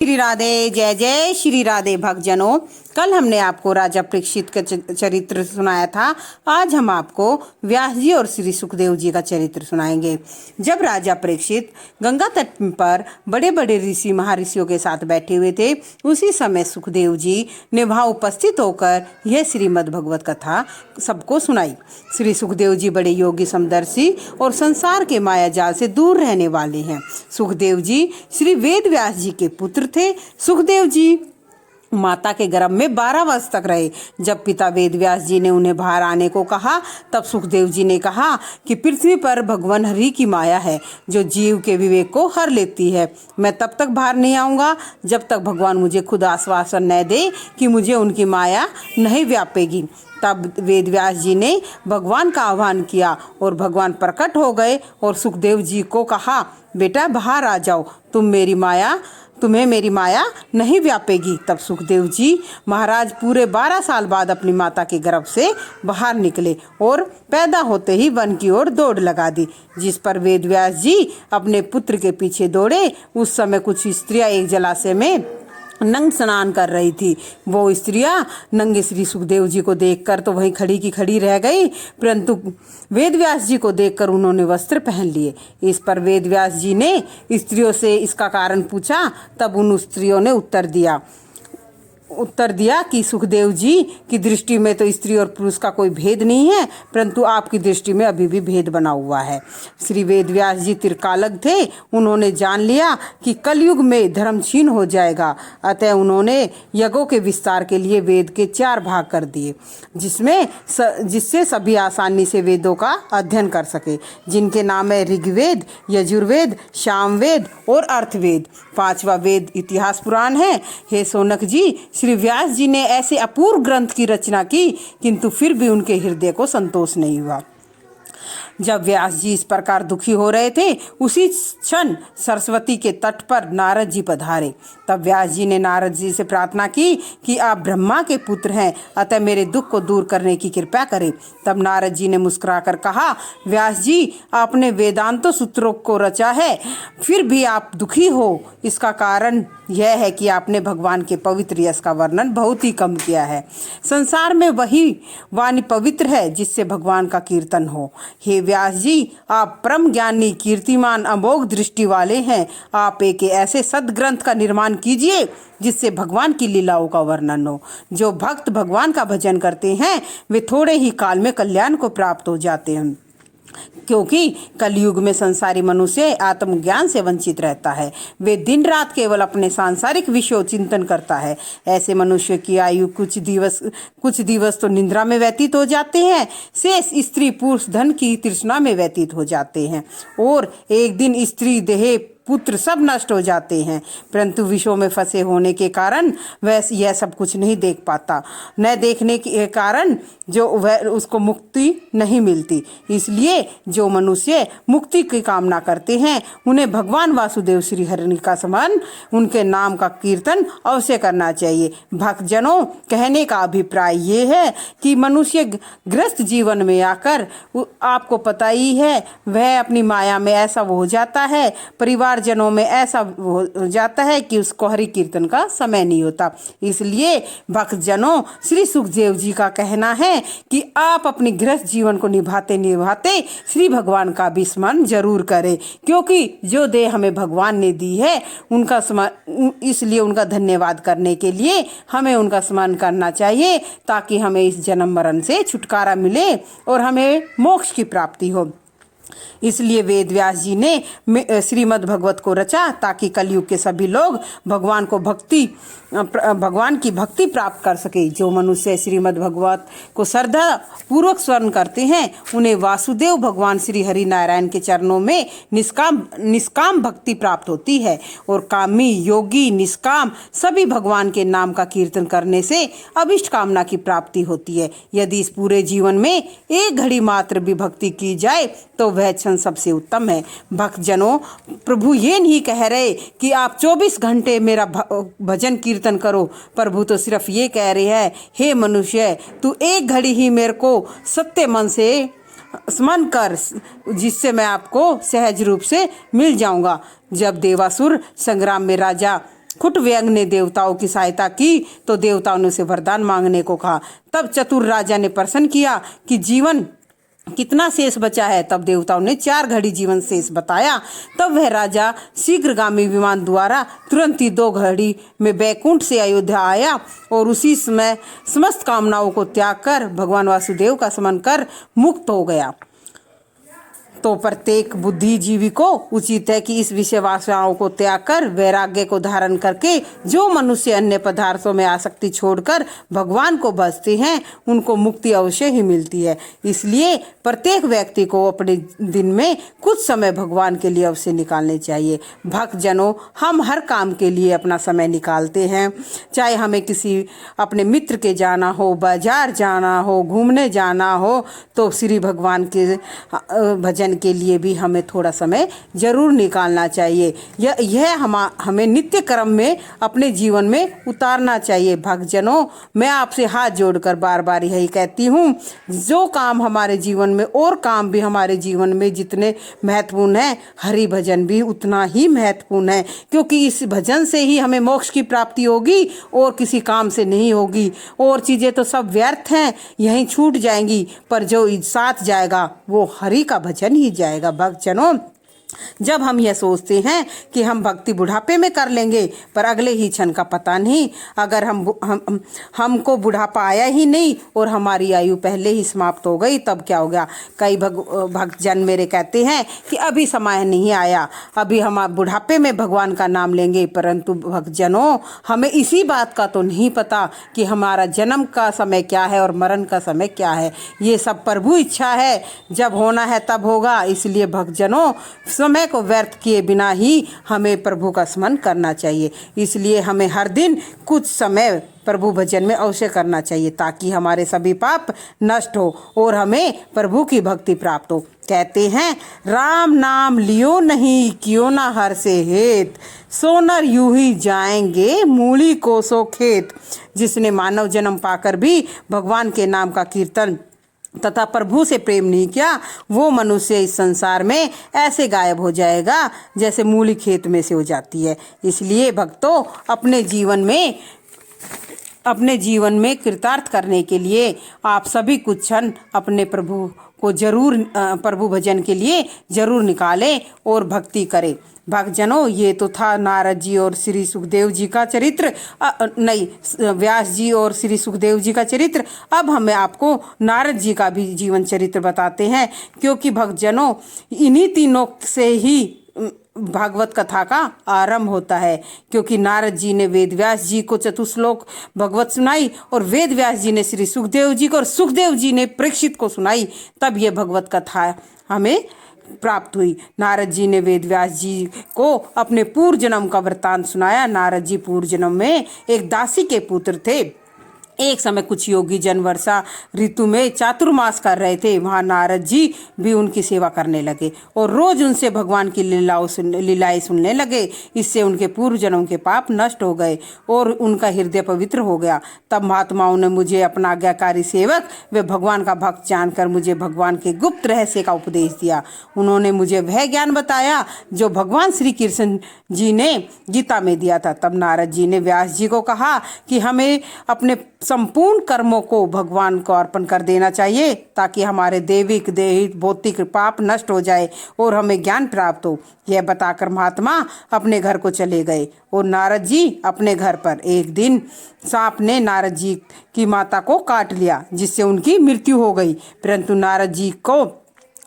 श्री राधे। जय जय श्री राधे भक्तजनों। कल हमने आपको राजा परीक्षित का चरित्र सुनाया था। आज हम आपको व्यास जी और श्री सुखदेव जी का चरित्र सुनाएंगे। जब राजा परीक्षित गंगा तट पर बड़े बड़े ऋषि महर्षियों के साथ बैठे हुए थे, उसी समय सुखदेव जी ने वहां उपस्थित होकर यह श्रीमद् भगवत कथा सबको सुनाई। श्री सुखदेव जी बड़े योगी, समदर्शी और संसार के माया जाल से दूर रहने वाले हैं। सुखदेव जी श्री वेद व्यास जी के पुत्र थे। सुखदेव जी माता के गर्भ में 12 वर्ष तक रहे। जब पिता वेद व्यास जी ने उन्हें बाहर आने को कहा, तब सुखदेव जी ने कहा कि पृथ्वी पर भगवान हरि की माया है जो जीव के विवेक को हर लेती है। मैं तब तक बाहर नहीं आऊँगा जब तक भगवान मुझे खुद आश्वासन न दे कि मुझे उनकी माया नहीं व्यापेगी। तब वेद व्यास जी ने भगवान का आह्वान किया और भगवान प्रकट हो गए और सुखदेव जी को कहा, बेटा बाहर आ जाओ, तुम्हें मेरी माया नहीं व्यापेगी। तब सुखदेव जी महाराज पूरे 12 साल बाद अपनी माता के गर्भ से बाहर निकले और पैदा होते ही वन की ओर दौड़ लगा दी, जिस पर वेद व्यास जी अपने पुत्र के पीछे दौड़े। उस समय कुछ स्त्रियां एक जलाशय में नंग स्नान कर रही थी। वो स्त्रियां नंगे श्री सुखदेव जी को देखकर तो वहीं खड़ी की खड़ी रह गई, परंतु वेद व्यास जी को देखकर उन्होंने वस्त्र पहन लिए। इस पर वेद व्यास जी ने स्त्रियों से इसका कारण पूछा। तब उन स्त्रियों ने उत्तर दिया कि सुखदेव जी की दृष्टि में तो स्त्री और पुरुष का कोई भेद नहीं है, परंतु आपकी दृष्टि में अभी भी भेद बना हुआ है। श्री वेद व्यास जी त्रिकालज्ञ थे। उन्होंने जान लिया कि कलयुग में धर्म क्षीण हो जाएगा, अतः उन्होंने यज्ञों के विस्तार के लिए वेद के 4 भाग कर दिए, जिससे सभी आसानी से वेदों का अध्ययन कर सके, जिनके नाम है ऋग्वेद, यजुर्वेद, सामवेद और अर्थवेद। 5वां वेद इतिहास पुराण है। हे सोनक जी, श्री व्यास जी ने ऐसे अपूर्व ग्रंथ की रचना की, किंतु फिर भी उनके हृदय को संतोष नहीं हुआ। जब व्यास जी इस प्रकार दुखी हो रहे थे, उसी क्षण सरस्वती के तट पर नारद जी पधारे। तब व्यास जी ने नारद जी से प्रार्थना की कि आप ब्रह्मा के पुत्र हैं, अतः मेरे दुख को दूर करने की कृपा करें। तब नारद जी ने मुस्कुराकर कहा, व्यास जी, आपने वेदांतों सूत्रों को रचा है, फिर भी आप दुखी हो। इसका कारण यह है कि आपने भगवान के पवित्र यश का वर्णन बहुत ही कम किया है। संसार में वही वाणी पवित्र है जिससे भगवान का कीर्तन हो। हे व्यास जी, आप परम ज्ञानी, कीर्तिमान, अमोघ दृष्टि वाले हैं। आप एक ऐसे सद्ग्रंथ का निर्माण कीजिए जिससे भगवान की लीलाओं का वर्णन हो। जो भक्त भगवान का भजन करते हैं वे थोड़े ही काल में कल्याण को प्राप्त हो जाते हैं, क्योंकि कलयुग में संसारी मनुष्य आत्मज्ञान से वंचित रहता है। वे दिन रात केवल अपने सांसारिक विषयों चिंतन करता है। ऐसे मनुष्य की आयु कुछ दिवस तो निद्रा में व्यतीत हो जाते हैं, शेष स्त्री पुरुष धन की तृष्णा में व्यतीत हो जाते हैं, और एक दिन स्त्री देह पुत्र सब नष्ट हो जाते हैं। परंतु विषयों में फंसे होने के कारण वह यह सब कुछ नहीं देख पाता। न देखने के कारण जो वह उसको मुक्ति नहीं मिलती। इसलिए जो मनुष्य मुक्ति की कामना करते हैं, उन्हें भगवान वासुदेव श्री हरि का स्मरण, उनके नाम का कीर्तन अवश्य करना चाहिए। भक्तजनों, कहने का अभिप्राय ये है कि मनुष्य ग्रस्त जीवन में आकर, आपको पता ही है, वह अपनी माया में ऐसा हो जाता है, परिवारजनों में ऐसा हो जाता है कि उसको हरि कीर्तन का समय नहीं होता। इसलिए भक्तजनों, श्री सुखदेव जी का कहना है कि आप अपनी गृहस्थ जीवन को निभाते निभाते श्री भगवान का भी स्मरण जरूर करें, क्योंकि जो देह हमें भगवान ने दी है उनका स्मरण, इसलिए उनका धन्यवाद करने के लिए हमें उनका स्मरण करना चाहिए, ताकि हमें इस जन्म मरण से छुटकारा मिले और हमें मोक्ष की प्राप्ति हो। इसलिए वेद व्यास जी ने श्रीमद् भगवत को रचा, ताकि कलयुग के सभी लोग भगवान की भक्ति प्राप्त कर सके। जो मनुष्य श्रीमद् भगवत को श्रद्धा पूर्वक स्मरण करते हैं, उन्हें वासुदेव भगवान श्री हरि नारायण के चरणों में निष्काम भक्ति प्राप्त होती है, और कामी, योगी, निष्काम सभी भगवान के नाम का कीर्तन करने से अभिष्ट कामना की प्राप्ति होती है। यदि इस पूरे जीवन में एक घड़ी मात्र भी भक्ति की जाए तो वह क्षण सबसे उत्तम है। भक्तजनों, प्रभु ये नहीं कह रहे कि आप 24 घंटे मेरा भजन कीर्तन करो। प्रभु तो सिर्फ ये कह रहे हैं, हे मनुष्य, तू एक घड़ी ही मेरे को सत्य मन से स्मरण कर, जिससे मैं आपको सहज रूप से मिल जाऊंगा। जब देवासुर संग्राम में राजा खुटव्यंग ने देवताओं की सहायता की तो देवताओं ने उसे वरदान मांगने को कहा। तब चतुर राजा ने प्रश्न किया कि जीवन कितना शेष बचा है। तब देवताओं ने 4 घड़ी जीवन शेष बताया। तब वह राजा शीघ्रगामी विमान द्वारा तुरंत ही 2 घड़ी में बैकुंठ से अयोध्या आया और उसी समय समस्त कामनाओं को त्याग कर भगवान वासुदेव का स्मरण कर मुक्त हो गया। तो प्रत्येक बुद्धिजीवी को उचित है कि इस विषय वासनाओं को त्याग कर वैराग्य को धारण करके जो मनुष्य अन्य पदार्थों में आसक्ति छोड़कर भगवान को भजते हैं उनको मुक्ति अवश्य ही मिलती है। इसलिए प्रत्येक व्यक्ति को अपने दिन में कुछ समय भगवान के लिए अवश्य निकालने चाहिए। भक्तजनों, हम हर काम के लिए अपना समय निकालते हैं, चाहे हमें किसी अपने मित्र के जाना हो, बाजार जाना हो, घूमने जाना हो, तो श्री भगवान के भजन के लिए भी हमें थोड़ा समय जरूर निकालना चाहिए। यह हमें नित्य कर्म में अपने जीवन में उतारना चाहिए। भक्तजनों, मैं आपसे हाथ जोड़कर बार बार यही कहती हूँ, जो काम हमारे जीवन में और काम भी हमारे जीवन में जितने महत्वपूर्ण हैं, हरि भजन भी उतना ही महत्वपूर्ण है, क्योंकि इस भजन से ही हमें मोक्ष की प्राप्ति होगी और किसी काम से नहीं होगी। और चीज़ें तो सब व्यर्थ हैं, यहीं छूट जाएंगी, पर जो साथ जाएगा वो हरि का भजन ही जाएगा। भक्तजनों, जब हम यह सोचते हैं कि हम भक्ति बुढ़ापे में कर लेंगे, पर अगले ही क्षण का पता नहीं, अगर हमको बुढ़ापा आया ही नहीं और हमारी आयु पहले ही समाप्त हो गई, तब क्या हो गया। कई भक्तजन मेरे कहते हैं कि अभी समय नहीं आया, अभी हम बुढ़ापे में भगवान का नाम लेंगे, परंतु भक्तजनों, हमें इसी बात का तो नहीं पता कि हमारा जन्म का समय क्या है और मरण का समय क्या है। ये सब प्रभु इच्छा है, जब होना है तब होगा। इसलिए भक्तजनों, समय को व्यर्थ किए बिना ही हमें प्रभु का स्मरण करना चाहिए। इसलिए हमें हर दिन कुछ समय प्रभु भजन में अवश्य करना चाहिए, ताकि हमारे सभी पाप नष्ट हो और हमें प्रभु की भक्ति प्राप्त हो। कहते हैं, राम नाम लियो नहीं क्यों ना हर से हेत, सोनर यूं ही जाएंगे मूली को सो खेत। जिसने मानव जन्म पाकर भी भगवान के नाम का कीर्तन तथा प्रभु से प्रेम नहीं किया, वो मनुष्य इस संसार में ऐसे गायब हो जाएगा जैसे मूली खेत में से हो जाती है। इसलिए भक्तों, अपने जीवन में कृतार्थ करने के लिए आप सभी कुछ क्षण अपने प्रभु को जरूर प्रभु भजन के लिए जरूर निकालें और भक्ति करें। भक्तजनों, ये तो था नारद जी और श्री सुखदेव जी का चरित्र, व्यास जी और श्री सुखदेव जी का चरित्र। अब हमें आपको नारद जी का भी जीवन चरित्र बताते हैं, क्योंकि भक्तजनों, इन्हीं तीनों से ही भागवत कथा का आरंभ होता है। क्योंकि नारद जी ने वेद व्यास जी को चतुश्लोक भगवत सुनाई और वेद व्यास जी ने श्री सुखदेव जी को और सुखदेव जी ने परीक्षित को सुनाई, तब ये भगवत कथा हमें प्राप्त हुई। नारद जी ने वेद व्यास जी को अपने पूर्व जन्म का वृत्तांत सुनाया। नारद जी पूर्व जन्म में एक दासी के पुत्र थे। एक समय कुछ योगी जन वर्षा ऋतु में चातुर्मास कर रहे थे। वहाँ नारद जी भी उनकी सेवा करने लगे और रोज उनसे भगवान की लीलाएं सुनने लगे। इससे उनके पूर्व जन्म के पाप नष्ट हो गए और उनका हृदय पवित्र हो गया। तब महात्माओं ने मुझे अपना आज्ञाकारी सेवक व भगवान का भक्त जानकर मुझे भगवान के गुप्त रहस्य का उपदेश दिया। उन्होंने मुझे वह ज्ञान बताया जो भगवान श्री कृष्ण जी ने गीता में दिया था। तब नारद जी ने व्यास जी को कहा कि हमें अपने संपूर्ण कर्मों को भगवान को अर्पण कर देना चाहिए, ताकि हमारे दैविक दैहिक भौतिक पाप नष्ट हो जाए और हमें ज्ञान प्राप्त हो। यह बताकर महात्मा अपने घर को चले गए और नारद जी अपने घर पर। एक दिन सांप ने नारद जी की माता को काट लिया, जिससे उनकी मृत्यु हो गई। परंतु नारद जी को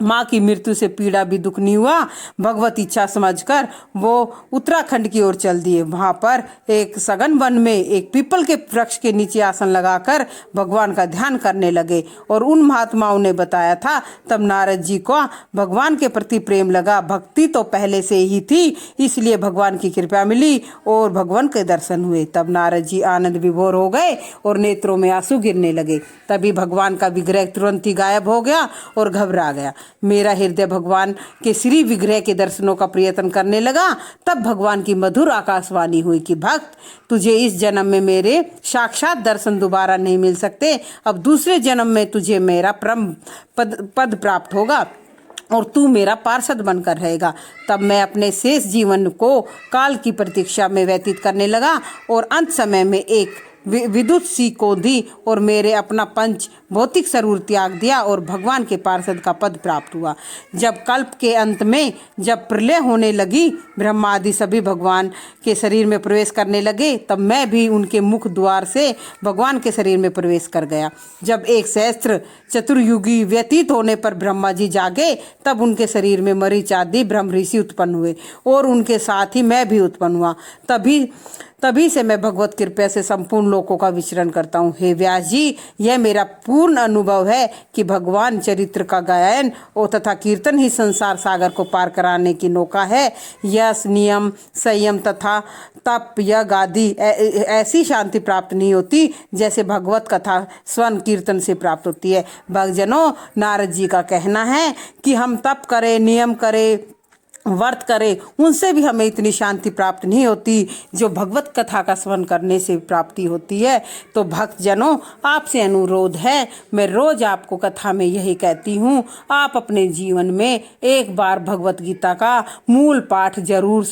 माँ की मृत्यु से पीड़ा भी दुख नहीं हुआ। भगवत इच्छा समझकर वो उत्तराखंड की ओर चल दिए। वहाँ पर एक सघन वन में एक पीपल के वृक्ष के नीचे आसन लगाकर भगवान का ध्यान करने लगे और उन महात्माओं ने बताया था। तब नारद जी को भगवान के प्रति प्रेम लगा। भक्ति तो पहले से ही थी, इसलिए भगवान की कृपा मिली और भगवान के दर्शन हुए। तब नारद जी आनंद विभोर हो गए और नेत्रों में आंसू गिरने लगे। तभी भगवान का विग्रह तुरंत ही गायब हो गया और घबरा गया। मेरा हृदय भगवान के श्री विग्रह के दर्शनों का प्रयत्न करने लगा। तब भगवान की मधुर आकाशवाणी हुई कि भक्त, तुझे इस जन्म में मेरे साक्षात दर्शन दोबारा नहीं मिल सकते। अब दूसरे जन्म में तुझे मेरा परम पद प्राप्त होगा और तू मेरा पार्षद बनकर रहेगा। तब मैं अपने शेष जीवन को काल की प्रतीक्षा में व्यतीत करने लगा और अंत समय में एक विद्युत सी को दी और मेरे अपना पंच भौतिक शरीर त्याग दिया और भगवान के पार्षद का पद प्राप्त हुआ। जब कल्प के अंत में जब प्रलय होने लगी, ब्रह्मा आदि सभी भगवान के शरीर में प्रवेश करने लगे, तब मैं भी उनके मुख द्वार से भगवान के शरीर में प्रवेश कर गया। जब एक सहस्त्र चतुर्युगी व्यतीत होने पर ब्रह्मा जी जागे, तब उनके शरीर में मरीच आदि ब्रह्म ऋषि उत्पन्न हुए और उनके साथ ही मैं भी उत्पन्न हुआ। तभी से मैं भगवत कृपा से संपूर्ण लोकों का विचरण करता हूँ। हे व्यास जी, यह मेरा पूर्ण अनुभव है कि भगवान चरित्र का गायन और तथा कीर्तन ही संसार सागर को पार कराने की नौका है। यश, नियम, संयम तथा तप, यज्ञ आदि ऐसी शांति प्राप्त नहीं होती जैसे भगवत कथा स्वर्ण कीर्तन से प्राप्त होती है। भक्तजनों, नारद जी का कहना है कि हम तप करें, नियम करें, व्रत करें, उनसे भी हमें इतनी शांति प्राप्त नहीं होती जो भगवत कथा का श्रवण करने से प्राप्ति होती है। तो भक्तजनों, आपसे अनुरोध है, मैं रोज आपको कथा में यही कहती हूँ, आप अपने जीवन में एक बार भगवत गीता का मूल पाठ जरूर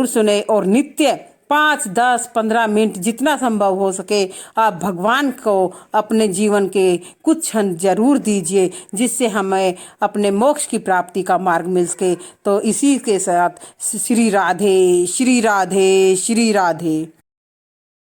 सुने और नित्य 5, 10, 15 मिनट जितना संभव हो सके आप भगवान को अपने जीवन के कुछ क्षण जरूर दीजिए, जिससे हमें अपने मोक्ष की प्राप्ति का मार्ग मिल सके। तो इसी के साथ श्री राधे, श्री राधे, श्री राधे।